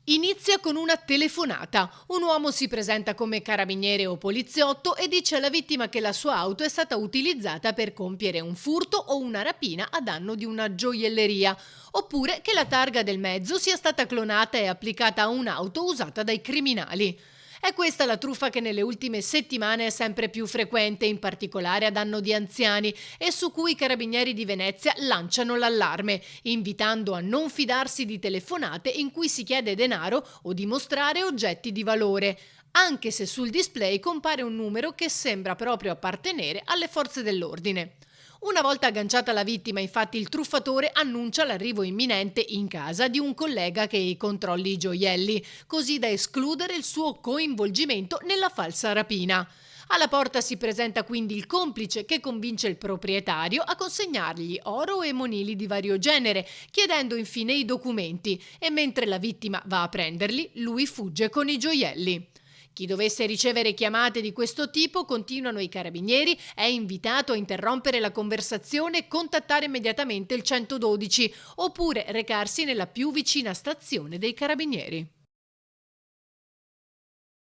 Inizia con una telefonata. Un uomo si presenta come carabiniere o poliziotto e dice alla vittima che la sua auto è stata utilizzata per compiere un furto o una rapina a danno di una gioielleria, oppure che la targa del mezzo sia stata clonata e applicata a un'auto usata dai criminali. È questa la truffa che nelle ultime settimane è sempre più frequente, in particolare a danno di anziani, e su cui i carabinieri di Venezia lanciano l'allarme, invitando a non fidarsi di telefonate in cui si chiede denaro o di mostrare oggetti di valore, anche se sul display compare un numero che sembra proprio appartenere alle forze dell'ordine. Una volta agganciata la vittima, infatti, il truffatore annuncia l'arrivo imminente in casa di un collega che controlli i gioielli, così da escludere il suo coinvolgimento nella falsa rapina. Alla porta si presenta quindi il complice che convince il proprietario a consegnargli oro e monili di vario genere, chiedendo infine i documenti, e mentre la vittima va a prenderli, lui fugge con i gioielli. Chi dovesse ricevere chiamate di questo tipo, continuano i carabinieri, è invitato a interrompere la conversazione e contattare immediatamente il 112 oppure recarsi nella più vicina stazione dei carabinieri.